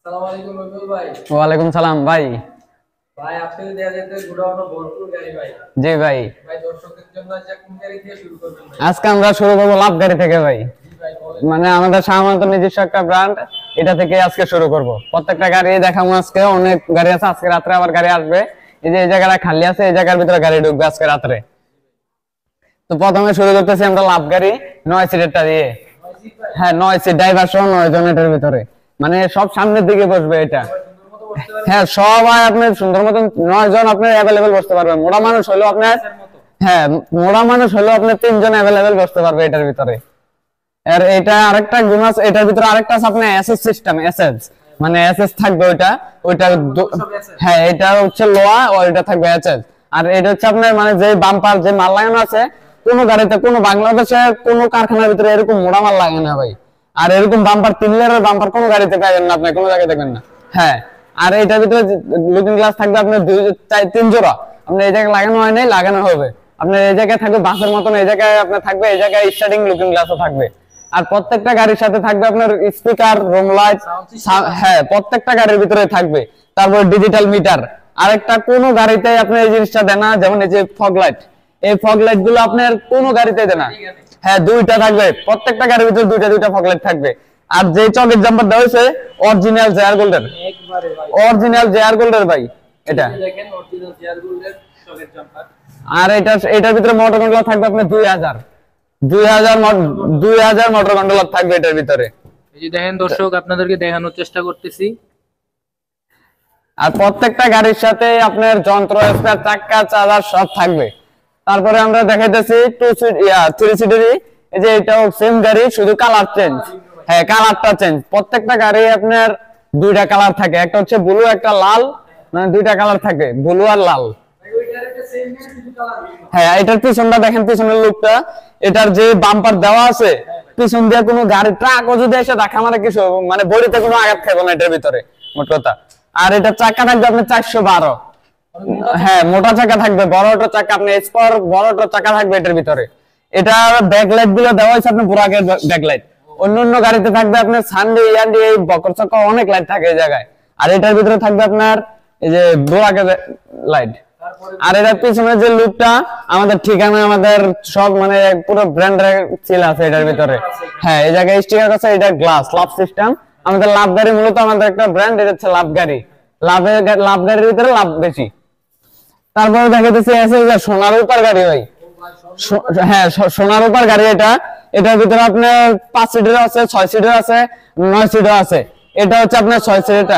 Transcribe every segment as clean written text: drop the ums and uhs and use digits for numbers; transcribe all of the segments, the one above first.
আসসালামু আলাইকুম রবিউল ভাই। ওয়ালাইকুম সালাম ভাই। ভাই আপনি দেয়া যেতে গুড়ানো ভরপুর গাড়ি ভাই। জি ভাই, ভাই দর্শকদের জন্য আজকে কোন গাড়ি দিয়ে শুরু করবেন ভাই? আজকে আমরা শুরু করবো লাভ গাড়ি থেকে ভাই। জি ভাই বলেন। মানে আমাদের সাধারণত নিজস্ব একটা ব্র্যান্ড, এটা থেকে আজকে শুরু করব। প্রত্যেকটা গাড়ি দেখাবো, আজকে অনেক গাড়ি আছে, আজকে রাত্রে আবার গাড়ি আসবে। এই যে এই জায়গাটা খালি আছে, এই জায়গার ভিতরে গাড়ি ঢুকবে আজকে রাত্রে। তো প্রথমে শুরু করতেছি আমরা লাভ গাড়ি 9 সিটেরটা দিয়ে। ভাই জি ভাই। হ্যাঁ, 9 সিট, ড্রাইভার সহ 9 জন এটার ভিতরে। মানে সব সামনের দিকে বসবে এটা। সবাই সুন্দর মতো বসতে পারবেন। হ্যাঁ, সবাই আপনি সুন্দর মতন 9 জন আপনার অ্যাভেলেবেল বসতে পারবেন। মোটা মানুষ হলেও আপনার, বাসের মতো। হ্যাঁ, মোটা মানুষ হলেও আপনার 3 জন অ্যাভেলেবেল বসতে পারবে এটার ভিতরে। আর এটা আরেকটা গুণ আছে, এটার ভিতরে আরেকটা আছে আপনার এসএস সিস্টেম, এসএস মানে এসএস থাকবে ওইটা। ওইটা সব আছে। হ্যাঁ, এটা হচ্ছে লোয়া, আর এটা থাকবে এসএস। আর এটা হচ্ছে আপনার মানে যে বাম্পার যে মাল লাগানো আছে, কোন গাড়িতে, কোন বাংলাদেশে কোন কারখানার ভিতরে এরকম মোটা মাল লাগে না ভাই। আর এরকম বাম্পার 3 লেয়ারের বাম্পার কোন গাড়িতে পাবেন না, আপনি কোন জায়গায় দেখবেন না। হ্যাঁ, আর এটার ভিতরে লুকিং গ্লাস থাকবে আপনার 3 জোড়া। আপনার এই জায়গায় লাগানো হয় নাই, লাগানো হবে। আপনার এই জায়গায় থাকবে বাসের মতন, এই জায়গায় আপনার থাকবে, এই জায়গায় স্টার্টিং লুকিং গ্লাসও থাকবে। আর প্রত্যেকটা গাড়ির সাথে থাকবে আপনার স্পিকার, রুম লাইট। হ্যাঁ, প্রত্যেকটা গাড়ির ভিতরে থাকবে। তারপর ডিজিটাল মিটার। আরেকটা কোন গাড়িতে আপনি এই জিনিসটা দেন না, যেমন এই যে ফগ লাইট, এই ফগ লাইট গুলো আপনার কোন গাড়িতে দেন না। হ্যাঁ, দুইটা থাকবে, প্রত্যেকটা গাড়ির ভিতরে দুইটা দুইটা ফগ লাইট থাকবে। আর যে চকের জাম্পার দেওয়া হয়েছে অরিজিনাল জেআর গোল্ডের, একবারে ভাই। অরিজিনাল জেআর গোল্ডের ভাই এটা। এই যে দেখেন অরিজিনাল চেয়ার গুলোর চকের জাম্পার। আর এটার ভিতরে মোটর কন্ট্রোলার থাকবে আপনার 2000 মোটর কন্ট্রোলার থাকবে এটার ভিতরে। এই যে দেখেন দর্শক, আপনাদেরকে দেখানোর চেষ্টা করতেছি। আর প্রত্যেকটা গাড়ির সাথে আপনার যন্ত্র, স্পেয়ার, চাকা, চার্জার সব থাকবে। তারপরে আমরা দেখাইতেছি 2 সিট 3 সিটেরই। এই যে এটাও সেম গাড়ি, শুধু কালার চেঞ্জ। হ্যাঁ, কালারটা চেঞ্জ। প্রত্যেকটা গাড়ি আপনার দুইটা কালার থাকে, একটা হচ্ছে ব্লু, একটা লাল। মানে দুইটা কালার থাকে, ব্লু আর লাল। ভাই ওইটার একটা সেম না, শুধু কালার ভিন্ন। হ্যাঁ, এটার পিছনটা দেখেন, পিছনের লুকটা। এটার যে বাম্পার দেওয়া আছে, পিছন দিয়ে কোনো গাড়ি, ট্রাকও যদি এসে ধাক্কা মারে কিছু, মানে বডিতে কোনো আঘাত খাবে না এটার ভিতরে, মোট কথা। আর এটার চাকা থাকবে আপনার 412। হ্যাঁ, মোটা চাকা থাকবে, বড়টা চাকা আপনি স্পর বড়টা চাকা থাকবে এটার ভিতরে। এটা ব্যাকলাইট গুলো দেওয়া হয়েছে আপনার বুরাকের ব্যাকলাইট। অন্য গাড়িতে থাকবে আপনার সানডে, ইয়ান্ডি, এই বকর চাকা, অনেক লাইট থাকে এই জায়গায়। আর এটার ভিতরে থাকবে আপনার এই যে বুরাকের লাইট। তারপরে আর এটার পিছনে যে লুকটা, আমাদের ঠিকানা, আমাদের সব মানে পুরো ব্র্যান্ডের সিল আছে এটার ভিতরে। হ্যাঁ, এই জায়গায় স্টিকার আছে, এটা গ্লাস লাভ সিস্টেম। আমাদের লাভ গাড়ি মূলত আমাদের একটা ব্র্যান্ড, এটা হচ্ছে লাভ গাড়ি। লাভ গাড়ির ভিতরে লাভ বেশি। তারপরে দেখাতেছি আছে যে সোনার উপর গাড়ি ভাই। হ্যাঁ, সোনার উপর গাড়ি এটা। এটার ভিতরে আপনার 5 সিটের আছে, 6 সিটের আছে, 9 সিটের আছে। এটা হচ্ছে আপনার 6 সিট।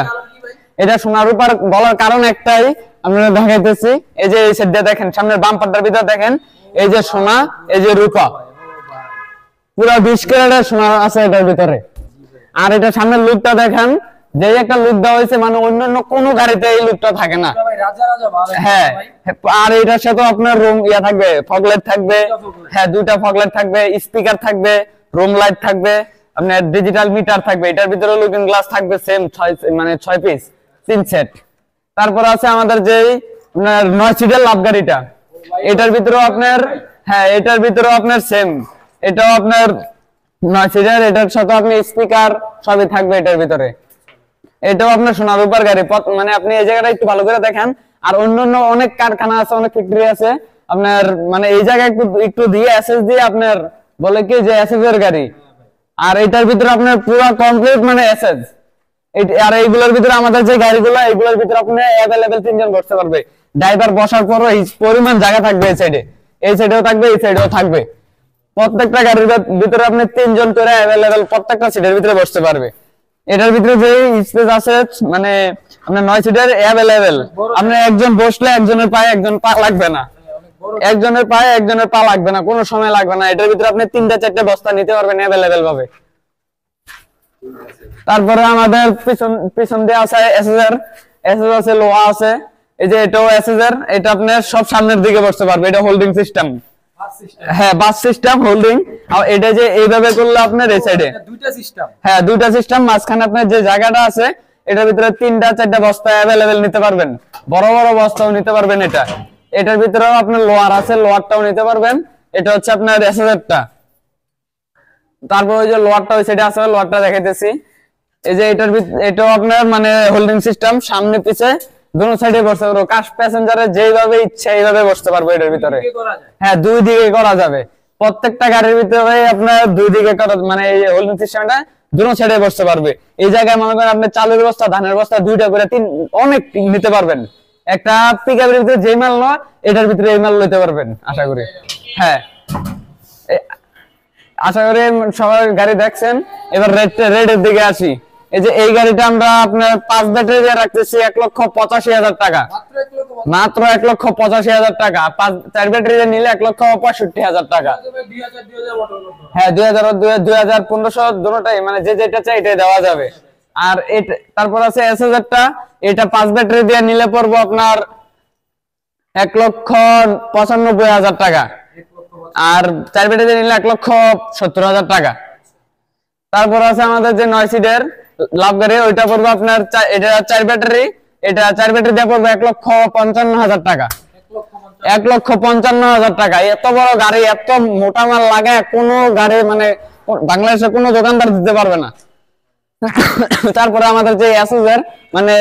এটা সোনার উপর বলার কারণ একটাই, আমরা দেখাইতেছি। এই যে এই সাইড দিয়ে দেখেন, সামনের বাম্পারটার ভিতরে দেখেন, এই যে সোনা, এই যে রূপা, পুরো 20 ক্যারেটের সোনা আছে এটার ভিতরে। আর এটা সামনের লুকটা দেখেন, যে একটা লুক দেওয়া হয়েছে, মানে অন্যান্য কোনো গাড়িতে এই লুকটা থাকে না। ভাই রাজা রাজা ভালো হ্যাঁ, ভাই। আর এটার সাথে আপনার রুম ইয়া থাকবে, ফগলাইট থাকবে। হ্যাঁ, দুইটা ফগলাইট থাকবে, স্পিকার থাকবে, রুম লাইট থাকবে, আপনার ডিজিটাল মিটার থাকবে। এটার ভিতরে লুকিং গ্লাস থাকবে সেম 6 পিস, 3 সেট। তারপর আছে আমাদের যে আপনার 9 সিটের লাভ গাড়িটা। এটার ভিতরেও আপনার, হ্যাঁ, এটার ভিতরেও আপনার সেম। এটাও আপনার 9 সিটের, এটার সাথে আপনি স্পিকার সবই থাকবে এটার ভিতরে। এটাও আপনার সোনার উপর গাড়ি। মানে আপনি এই জায়গাটা একটু ভালো করে দেখেন। আর অন্যান্য অনেক কারখানা আছে, অনেক ফ্যাক্টরি আছে আপনার, মানে এই জায়গায় একটু একটু দিয়ে এসএস দিয়ে আপনার বলে কি যে এসএস এর গাড়ি। আর এটার ভিতরে আপনার পুরো কমপ্লিট মানে এসএস। আর এইগুলোর ভিতরে আমাদের যে গাড়িগুলো, এইগুলোর ভিতরে আপনি অ্যাভেলেবেল 3 জন বসতে পারবে। ড্রাইভার বসার পরও এই পরিমাণ জায়গা থাকবে এই সাইডে, এই সাইডেও থাকবে, এই সাইডেও থাকবে। প্রত্যেকটা গাড়ির ভিতরে আপনি 3 জন করে অ্যাভেলেবেল প্রত্যেকটা সিটের ভিতরে বসতে পারবে। এটার ভিতরে যে স্পেস আছে, মানে আপনার 9 সিটের অ্যাভেলেবেল। আপনি একজন বসলে একজনের পায়ে একজন পা লাগবে না, একজনের পায়ে একজনের পা লাগবে না, কোনো সময় লাগবে না। এটার ভিতরে আপনি 3টা 4টা বস্তা নিতে পারবেন অ্যাভেলেবেল ভাবে। তারপরে আমাদের পিছন দিয়ে আছে এসএস আছে, লোহা আছে। এই যে এটাও এসএস। এটা আপনার সব সামনের দিকে বসতে পারবে, এটা হোল্ডিং সিস্টেম। বাস সিস্টেম। হ্যাঁ, বাস সিস্টেম হোল্ডিং। আর এটা যে এইভাবে করলে আপনার এই সাইডে, দুইটা সিস্টেম। হ্যাঁ, দুইটা সিস্টেম। মাঝখানে আপনার যে জায়গাটা আছে, এটার ভিতরে 3টা 4টা বস্তা অ্যাভেলেবেল নিতে পারবেন, বড় বড় বস্তাও নিতে পারবেন। এটার ভিতরেও আপনার লোয়ার আছে, লোয়ারটাও নিতে পারবেন। এটা হচ্ছে আপনার এসএসটা। তারপর ওই যে লোয়ারটা ওই সাইডে আছে, লোয়ারটা দেখাইতেছি। এই যে এটাও আপনার মানে হোল্ডিং সিস্টেম, সামনে পিছে দুনো সাইডে বসতে পারবো, কাশ প্যাসেঞ্জারের যেইভাবে ইচ্ছে এইভাবে বসতে পারবো এটার ভিতরে। হ্যাঁ, দুই দিকে করা যাবে, প্রত্যেকটা গাড়ির ভিতরে আপনার দুই দিকে করা, মানে এই হোল্ডিং সিস্টেমটা দুনো সাইডে বসতে পারবে। এই জায়গায় মনে করেন আপনি চালের বস্তা, ধানের বস্তা দুইটা করে অনেক নিতে পারবেন। একটা পিকআপের ভিতরে যে মাল নয় এটার ভিতরে এই মাল নিতে পারবেন আশা করি। হ্যাঁ, আশা করি সবাই গাড়ি দেখছেন। এবার রেটের দিকে আসি। এই যে এই গাড়িটা আমরা আপনার 5 ব্যাটারি দিয়ে রাখতেছি 1,85,000 টাকা, মাত্র 1,85,000 টাকা। 4 ব্যাটারি দিয়ে নিলে 1,65,000 টাকা। হ্যাঁ, 2000 দুটোটাই, মানে যে যেটা চাই এটাই দেওয়া যাবে। আর তারপর আছে এসএজটা, এটা 5 ব্যাটারি দিয়ে নিলে পড়বো আপনার 1,95,000 টাকা, আর 4 ব্যাটারি দিয়ে নিলে 1,70,000 টাকা। তারপর আছে আমাদের যে 9 সিটের লাভ গাড়ি, ওইটা পড়বে আপনার এটা 4 ব্যাটারি, এটা 4 ব্যাটারি দিয়ে পড়বে 1,55,000 টাকা, 1,55,000 টাকা। এত বড় গাড়ি, এত মোটা মাল লাগায় কোনো গাড়ি মানে বাংলাদেশে কোনো দোকানদার দিতে পারবে না। তারপরে আমাদের যে এসএসের মানে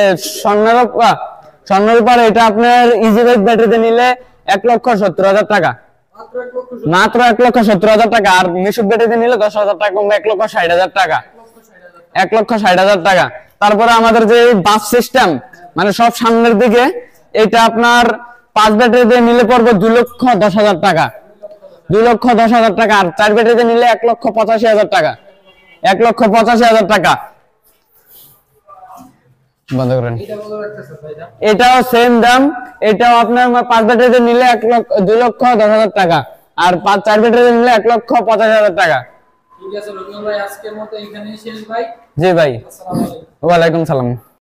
স্বর্ণরূপার, এটা আপনার ইজি বাইক ব্যাটারিতে নিলে 1,70,000 টাকা, মাত্র 1,70,000 টাকা। আর মিশুক ব্যাটারিতে নিলে 10,000 টাকা কমবে, 1,60,000 টাকা, 1,60,000 টাকা। তারপরে আমাদের যে বাস সিস্টেম, মানে সব সামনের দিকে, এটা আপনার 5 ব্যাটারি দিয়ে নিলে পড়বে 2,10,000 টাকা, 2,10,000 টাকা। আর 4 ব্যাটারি দিয়ে নিলে 1,85,000 টাকা, 1,85,000 টাকা। বন্ধ করেন। এটাও সেম দাম, এটাও আপনার 5 ব্যাটারি দিয়ে নিলে 2,10,000 টাকা, আর 4 ব্যাটারি দিয়ে নিলে 1,85,000 টাকা। ঠিক আছে রবিউল ভাই, আজকের মতো এখানেই শেষ ভাই। জি ভাই, ওয়ালাইকুম সালাম।